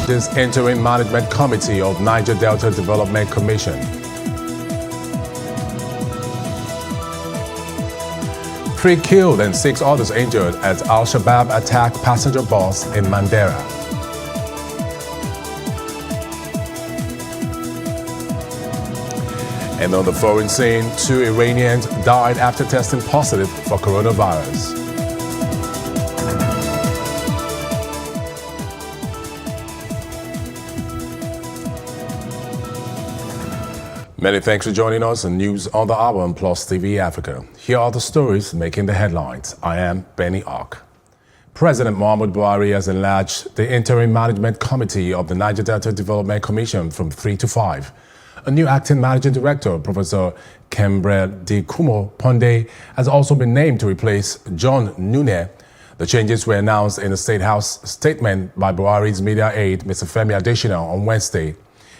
establishes Interim Management Committee of Niger Delta Development Commission. 3 killed and 6 others injured as Al-Shabaab attack passenger bus in Mandera. And on the foreign scene, 2 Iranians died after testing positive for coronavirus. Many thanks for joining us on News on the Hour on Plus TV Africa. Here are the stories making the headlines. I am Benny Ark. President Muhammadu Buhari has enlarged the Interim Management Committee of the Niger Delta Development Commission from 3 to 5. A new acting managing director, Professor Kembre Dikumo Ponde, has also been named to replace John Nune. The changes were announced in a State House statement by Buhari's media aide, Mr. Femi Adesina, on Wednesday.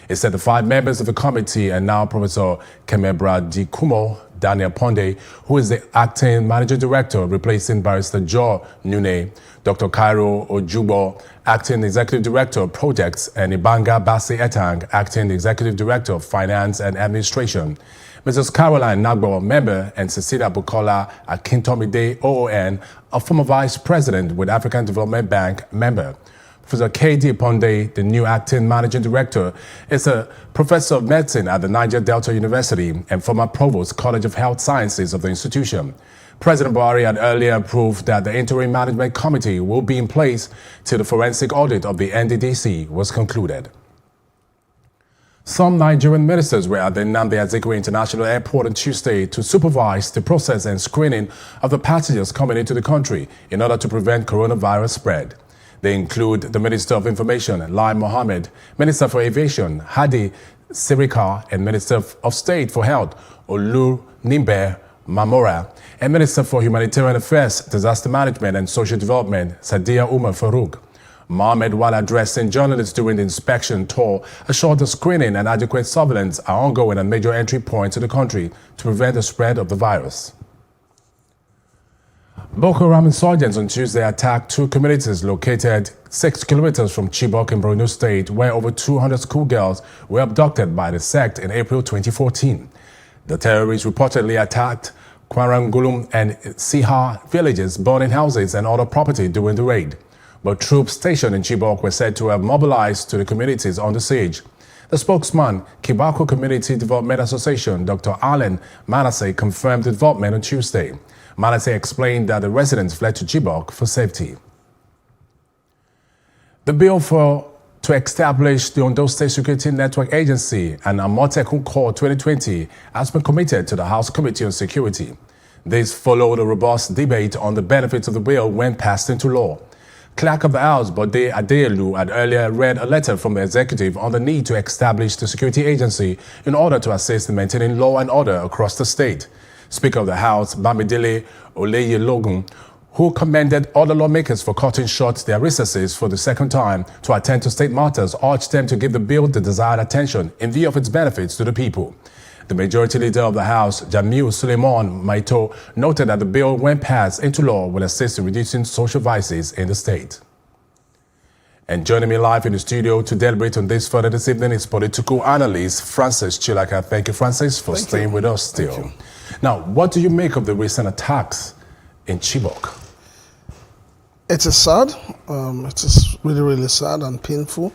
It said the 5 members of the committee are now Professor Kembre Dikumo Daniel Ponde, who is the acting managing director, replacing Barrister Joe Nune, Dr. Cairo Ojubo, acting executive director of projects, and Ibanga Bassi Etang, acting executive director of finance and administration. Mrs. Caroline Nagbo, member, and Cecilia Bukola Akintomide, OON, a former vice president with African Development Bank, member. Professor K.D. Ponde, the new acting managing director, is a professor of medicine at the Niger Delta University and former provost, College of Health Sciences of the institution. President Buhari had earlier approved that the Interim Management Committee will be in place till the forensic audit of the NDDC was concluded. Some Nigerian ministers were at the Nnamdi Azikiwe International Airport on Tuesday to supervise the process and screening of the passengers coming into the country in order to prevent coronavirus spread. They include the Minister of Information, Lai Mohammed, Minister for Aviation, Hadi Sirika, and Minister of State for Health, Olu Nimbe Mamora, and Minister for Humanitarian Affairs, Disaster Management and Social Development, Sadia Umar Farouk. Mohammed, while addressing journalists during the inspection tour, assured the screening and adequate surveillance are ongoing at major entry points to the country to prevent the spread of the virus. Boko Haram insurgents on Tuesday attacked 2 communities located 6 kilometers from Chibok in Borno State, where over 200 schoolgirls were abducted by the sect in April 2014. The terrorists reportedly attacked Kwarangulum and Siha villages, burning houses and other property during the raid. But troops stationed in Chibok were said to have mobilized to the communities on the siege. The spokesman, Kibako Community Development Association, Dr. Allen Manasseh, confirmed the development on Tuesday. Manasseh explained that the residents fled to Chibok for safety. The bill to establish the Ondo State Security Network Agency and Amotekun Corps 2020 has been committed to the House Committee on Security. This followed a robust debate on the benefits of the bill when passed into law. Clerk of the House, Bode Adeyelu, had earlier read a letter from the executive on the need to establish the security agency in order to assist in maintaining law and order across the state. Speaker of the House, Bamidele Oleyelogun, who commended other lawmakers for cutting short their recesses for the second time to attend to state matters, urged them to give the bill the desired attention in view of its benefits to the people. The majority leader of the House, Jamil Suleiman Maito, noted that the bill, when passed into law, will assist in reducing social vices in the state. And joining me live in the studio to deliberate on this further this evening is political analyst Francis Chilaka. Thank you, Francis, for staying with us still. Now, what do you make of the recent attacks in Chibok? It is sad. It is really, really sad and painful.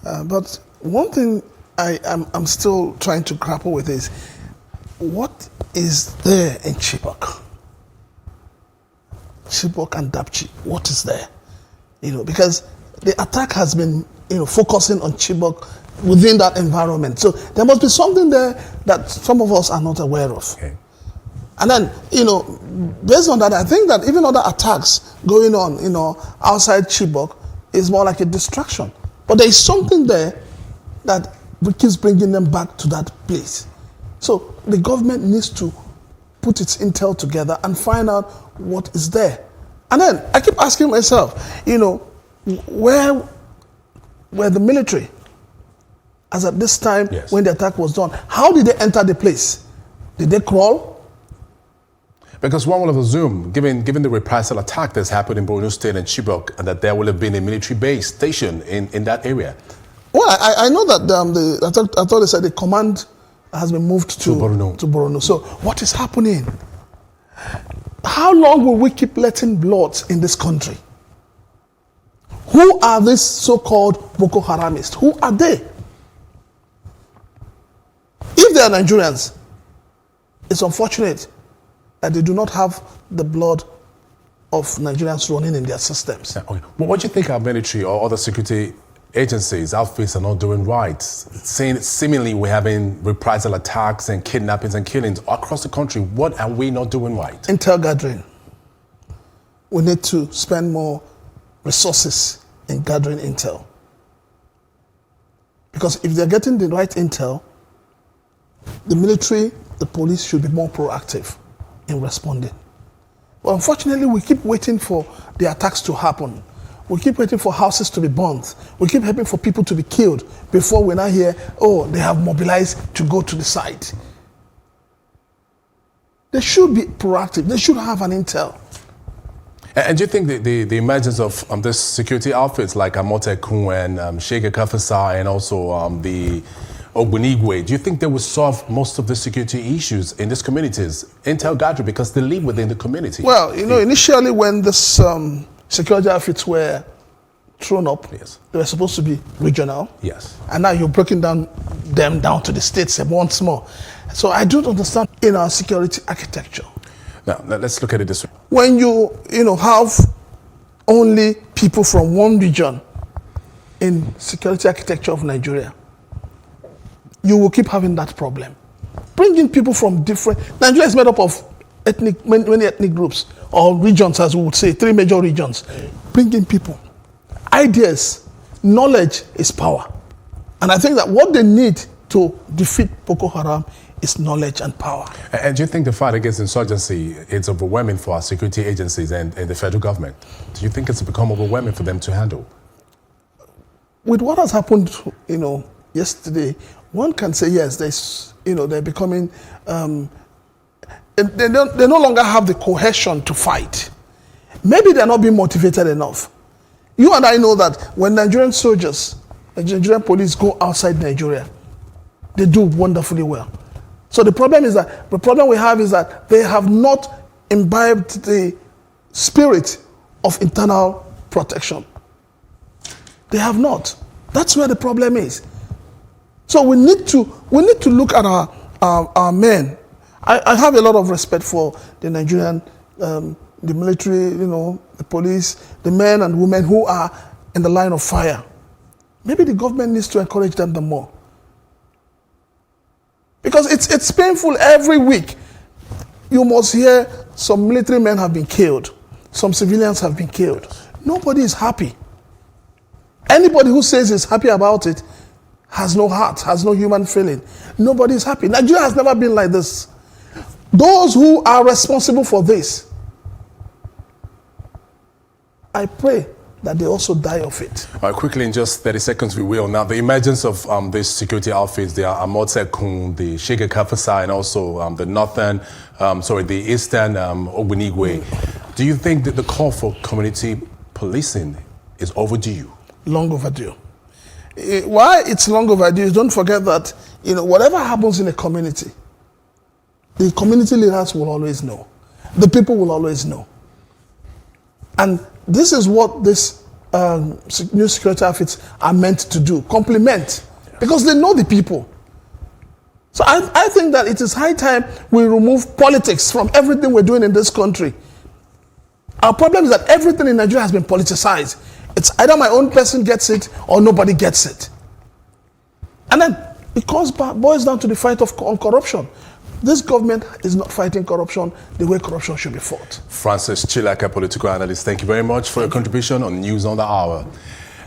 But one thing I'm still trying to grapple with is, what is there in Chibok? Chibok and Dapchi, what is there? Because the attack has been, focusing on Chibok within that environment. So there must be something there that some of us are not aware of. Okay. And then, based on that, I think that even other attacks going on, outside Chibok is more like a distraction. But there is something there that keeps bringing them back to that place. So the government needs to put its intel together and find out what is there. And then I keep asking myself, where were the military as at this time when the attack was done? How did they enter the place? Did they crawl? Because one will assume, given the reprisal attack that's happened in Borno State and Chibok, and that there will have been a military base station in that area. Well, I know that I thought they said the command has been moved to Borno. So what is happening? How long will we keep letting bloods in this country? Who are these so-called Boko Haramists? Who are they? If they are Nigerians, it's unfortunate that they do not have the blood of Nigerians running in their systems. Yeah, okay. Well, what do you think our military or other security agencies, outfits are not doing right? Seemingly we're having reprisal attacks and kidnappings and killings across the country. What are we not doing right? Intel gathering. We need to spend more resources in gathering intel. Because if they're getting the right intel, the military, the police should be more proactive in responding. But unfortunately, we keep waiting for the attacks to happen. We keep waiting for houses to be burned. We keep hoping for people to be killed before we now hear, oh, they have mobilized to go to the site. They should be proactive. They should have an intel. And do you think the emergence of this security outfits like Amotekun and Shege Kafasa and also the Ogbunigwe, do you think they will solve most of the security issues in these communities? Intel gathering, because they live within the community. Well, you know, initially when this security outfits were thrown up, yes, they were supposed to be regional. Yes. And now you're breaking them down to the states once more. So I don't understand in our security architecture. Now, let's look at it this way. When you have only people from one region in security architecture of Nigeria, you will keep having that problem. Bringing people from different... Nigeria is made up of many ethnic groups, or regions, as we would say, 3 major regions. Bringing people. Ideas, knowledge is power. And I think that what they need to defeat Boko Haram is knowledge and power. And do you think the fight against insurgency is overwhelming for our security agencies and the federal government? Do you think it's become overwhelming for them to handle? With what has happened, yesterday, one can say yes. They're becoming. They no longer have the cohesion to fight. Maybe they're not being motivated enough. You and I know that when Nigerian soldiers, the Nigerian police go outside Nigeria, they do wonderfully well. So the problem we have is that they have not imbibed the spirit of internal protection. They have not. That's where the problem is. So we need to look at our men. I have a lot of respect for the Nigerian, the military, the police, the men and women who are in the line of fire. Maybe the government needs to encourage them the more. Because it's painful every week. You must hear some military men have been killed. Some civilians have been killed. Nobody is happy. Anybody who says he's happy about it has no heart, has no human feeling. Nobody is happy. Nigeria has never been like this. Those who are responsible for this, I pray that they also die of it. All right, quickly, in just 30 seconds, we will. Now, the emergence of these security outfits, the Amotekun, the Shege Kafasa, and also the Eastern Ogbunigwe. Do you think that the call for community policing is overdue? Long overdue. Why it's long overdue is, don't forget that, whatever happens in a community, the community leaders will always know. The people will always know. And this is what this new security outfits are meant to do, complement, because they know the people. So I think that it is high time we remove politics from everything we're doing in this country. Our problem is that everything in Nigeria has been politicized. It's either my own person gets it or nobody gets it. And then it boils down to the fight on corruption. This government is not fighting corruption the way corruption should be fought. Francis Chilaka, political analyst, thank you very much for your contribution on News on the Hour.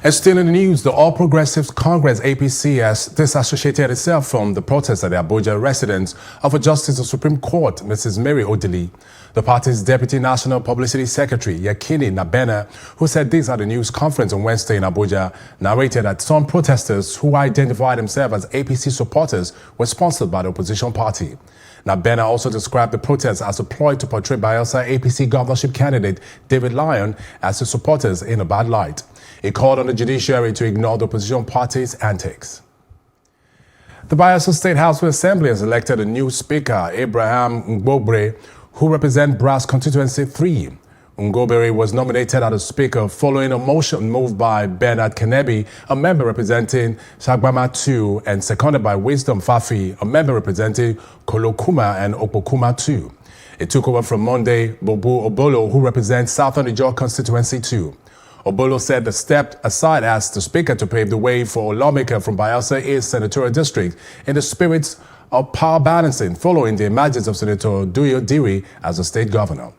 And still in the news, the All Progressives Congress APC has disassociated itself from the protests at the Abuja residence of a Justice of the Supreme Court, Mrs. Mary Odili. The party's Deputy National Publicity Secretary, Yakini Nabena, who said this at a news conference on Wednesday in Abuja, narrated that some protesters who identified themselves as APC supporters were sponsored by the opposition party. Nabena also described the protests as a ploy to portray Bayelsa APC governorship candidate David Lyon as his supporters in a bad light. He called on the judiciary to ignore the opposition party's antics. The Bayelsa State House of Assembly has elected a new speaker, Abraham Ngbobre, who represents Brass Constituency 3. Ngbobre was nominated as speaker following a motion moved by Bernard Kenebi, a member representing Shagbama 2, and seconded by Wisdom Fafi, a member representing Kolokuma and Okpokuma 2. It took over from Monday Bobu Obolo, who represents Southern Ijaw Constituency 2. Obolo said the step aside asked the speaker to pave the way for a lawmaker from Bayelsa East Senatorial District in the spirit of power balancing following the emergence of Senator Duyo Diri as the state governor.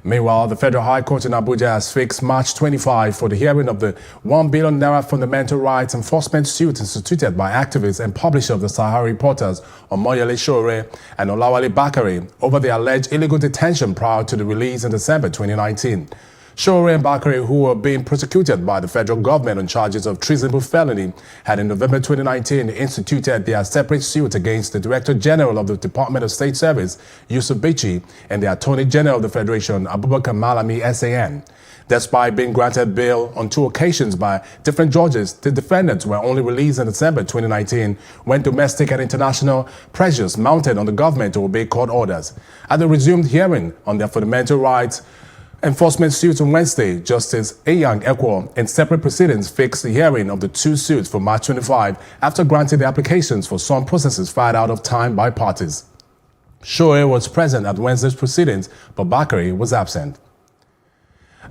Meanwhile, the Federal High Court in Abuja has fixed March 25 for the hearing of the 1 billion naira fundamental rights enforcement suit instituted by activists and publisher of the Sahara reporters Omoyele Sowore and Olawale Bakare over the alleged illegal detention prior to the release in December 2019. Sowore and Bakare, who were being prosecuted by the federal government on charges of treasonable felony, had in November 2019 instituted their separate suit against the Director General of the Department of State Service, Yusuf Bichi, and the Attorney General of the Federation, Abubakar Malami SAN. Despite being granted bail on 2 occasions by different judges, the defendants were only released in December 2019 when domestic and international pressures mounted on the government to obey court orders. At the resumed hearing on their fundamental rights enforcement suits on Wednesday, Justice Eyang Ekwo in separate proceedings fixed the hearing of the 2 suits for March 25 after granting the applications for some processes filed out of time by parties. Sowore was present at Wednesday's proceedings, but Bakare was absent.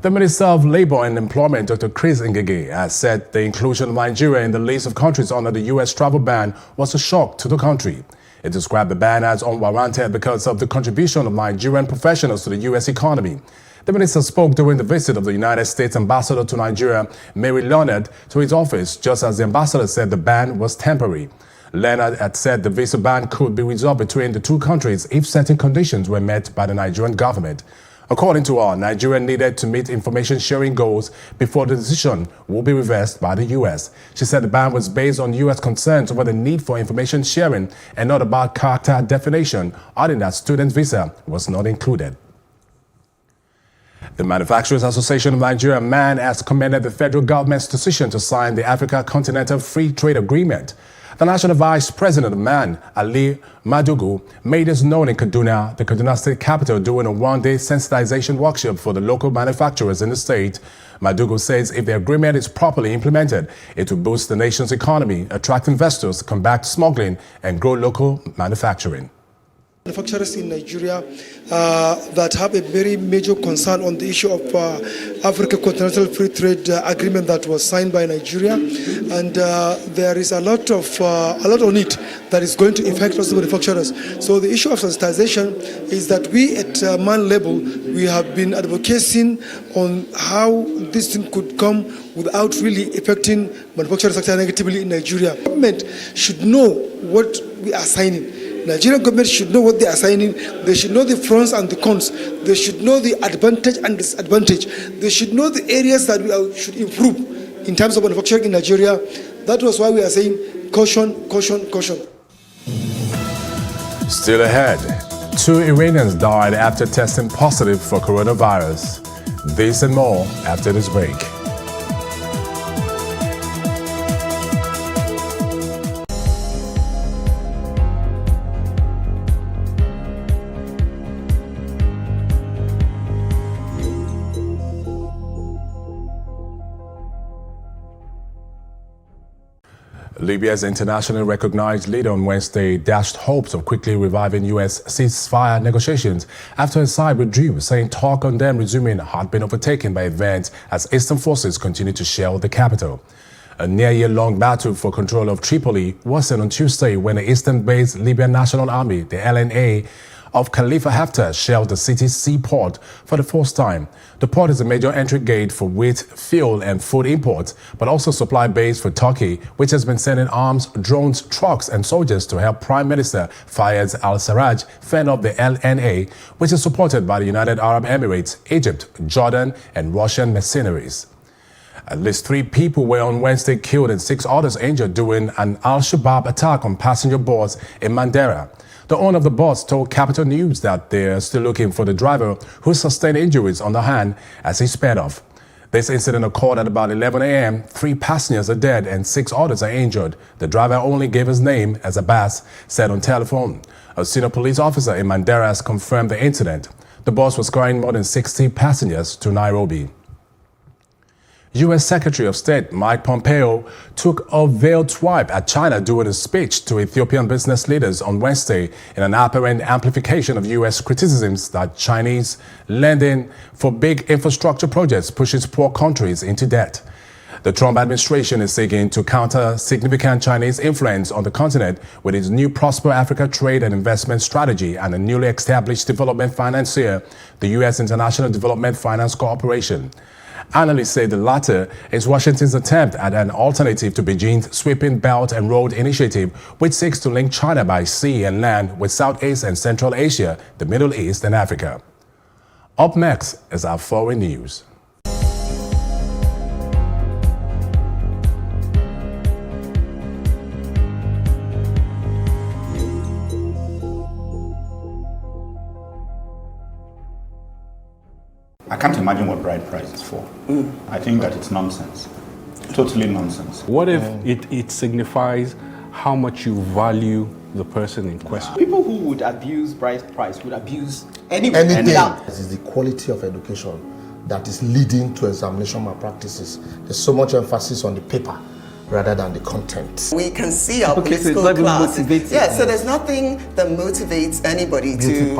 The Minister of Labour and Employment, Dr. Chris Ngige, has said the inclusion of Nigeria in the list of countries under the U.S. travel ban was a shock to the country. It described the ban as unwarranted because of the contribution of Nigerian professionals to the U.S. economy. The minister spoke during the visit of the United States ambassador to Nigeria, Mary Leonard, to his office, just as the ambassador said the ban was temporary. Leonard had said the visa ban could be resolved between the 2 countries if certain conditions were met by the Nigerian government. According to her, Nigeria needed to meet information sharing goals before the decision will be reversed by the U.S. She said the ban was based on U.S. concerns over the need for information sharing and not about character definition, adding that student visa was not included. The Manufacturers Association of Nigeria, MAN, has commended the federal government's decision to sign the Africa Continental Free Trade Agreement. The National Vice President of MAN, Ali Madugu, made this known in Kaduna, the Kaduna State capital, during a 1-day sensitization workshop for the local manufacturers in the state. Madugu says if the agreement is properly implemented, it will boost the nation's economy, attract investors, combat smuggling, and grow local manufacturing. Manufacturers in Nigeria that have a very major concern on the issue of Africa Continental Free Trade Agreement that was signed by Nigeria, and there is a lot on it that is going to affect also manufacturers. So the issue of sensitization is that we at MAN level, we have been advocating on how this thing could come without really affecting manufacturing sector negatively in Nigeria. Government should know what we are signing. Nigerian government should know what they are signing. They should know the pros and the cons. They should know the advantage and disadvantage. They should know the areas that we should improve in terms of manufacturing in Nigeria. That was why we are saying caution, caution, caution. Still ahead, 2 Iranians died after testing positive for coronavirus. This and more after this break. Libya's internationally recognized leader on Wednesday dashed hopes of quickly reviving U.S. ceasefire negotiations after his side withdrew, saying talk on them resuming had been overtaken by events as Eastern forces continue to shell the capital. A near-year-long battle for control of Tripoli worsened on Tuesday when the Eastern-based Libyan National Army, the LNA, of Khalifa Haftar shelled the city's seaport for the first time. The port is a major entry gate for wheat, fuel and food imports, but also supply base for Turkey, which has been sending arms, drones, trucks and soldiers to help Prime Minister Fayez al-Sarraj fend off the LNA, which is supported by the United Arab Emirates, Egypt, Jordan and Russian mercenaries. At least 3 people were on Wednesday killed and 6 others injured during an Al-Shabaab attack on passenger boats in Mandera. The owner of the boats told Capital News that they are still looking for the driver who sustained injuries on the hand as he sped off. This incident occurred at about 11 a.m. 3 passengers are dead and 6 others are injured. The driver only gave his name, as Abbas said on telephone. A senior police officer in Mandera has confirmed the incident. The bus was carrying more than 60 passengers to Nairobi. U.S. Secretary of State Mike Pompeo took a veiled swipe at China during a speech to Ethiopian business leaders on Wednesday in an apparent amplification of U.S. criticisms that Chinese lending for big infrastructure projects pushes poor countries into debt. The Trump administration is seeking to counter significant Chinese influence on the continent with its new Prosper Africa trade and investment strategy and a newly established development financier, the U.S. International Development Finance Corporation. Analysts say the latter is Washington's attempt at an alternative to Beijing's sweeping Belt and Road Initiative, which seeks to link China by sea and land with Southeast and Central Asia, the Middle East and Africa. Up next is our foreign news. I can't imagine what bride price is for. I think that it's nonsense. Totally nonsense. What if it signifies how much you value the person in question? People who would abuse bride price would abuse anything. It is the quality of education that is leading to examination malpractices. There's so much emphasis on the paper rather than the content. We can see our political class. Yeah, so there's nothing that motivates anybody to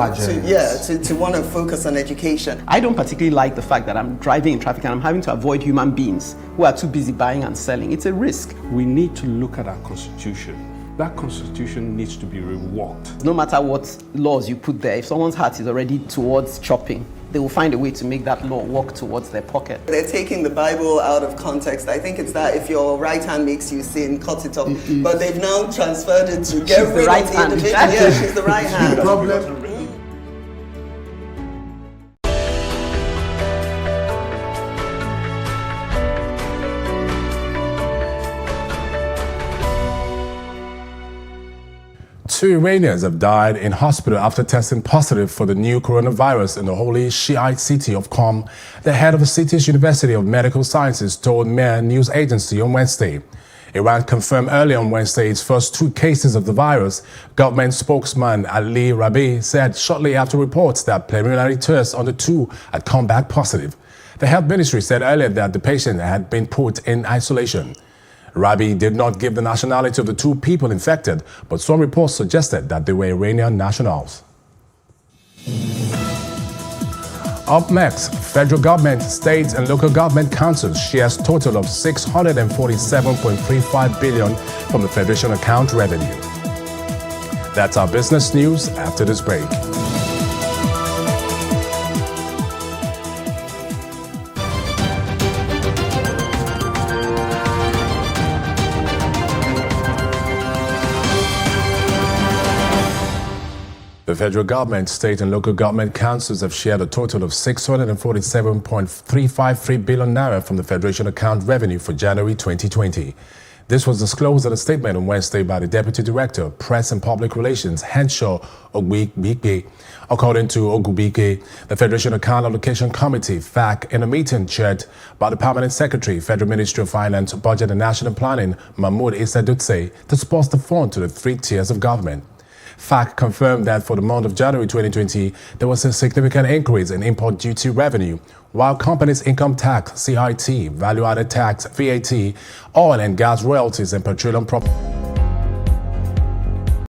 want to focus on education. I don't particularly like the fact that I'm driving in traffic and I'm having to avoid human beings who are too busy buying and selling. It's a risk. We need to look at our constitution. That constitution needs to be reworked. No matter what laws you put there, if someone's heart is already towards chopping, they will find a way to make that law work towards their pocket. They're taking the Bible out of context. I think it's that if your right hand makes you sin, cut it off. But they've now transferred it to get rid of the individual. Yeah, she's the right hand. The problem. Two Iranians have died in hospital after testing positive for the new coronavirus in the holy Shiite city of Qom. The head of the city's University of Medical Sciences told Mehr news agency on Wednesday. Iran confirmed earlier on Wednesday its first 2 cases of the virus. Government spokesman Ali Rabi said shortly after reports that preliminary tests on the 2 had come back positive. The health ministry said earlier that the patient had been put in isolation. Rabi did not give the nationality of the 2 people infected, but some reports suggested that they were Iranian nationals. Up next, federal government, state and local government councils shares total of $647.35 billion from the Federation account revenue. That's our business news after this break. The federal government, state and local government councils have shared a total of 647.353 billion naira from the Federation account revenue for January 2020. This was disclosed in a statement on Wednesday by the Deputy Director, Press and Public Relations, Henshaw Ogbike. According to Ogbike, the Federation Account Allocation Committee, FAC, in a meeting chaired by the Permanent Secretary, Federal Ministry of Finance, Budget and National Planning, Mahmoud Issa Dutse, dispersed the fund to the 3 tiers of government. FAC confirmed that for the month of January 2020, there was a significant increase in import duty revenue, while companies' income tax, CIT, value-added tax, VAT, oil and gas royalties, and petroleum property.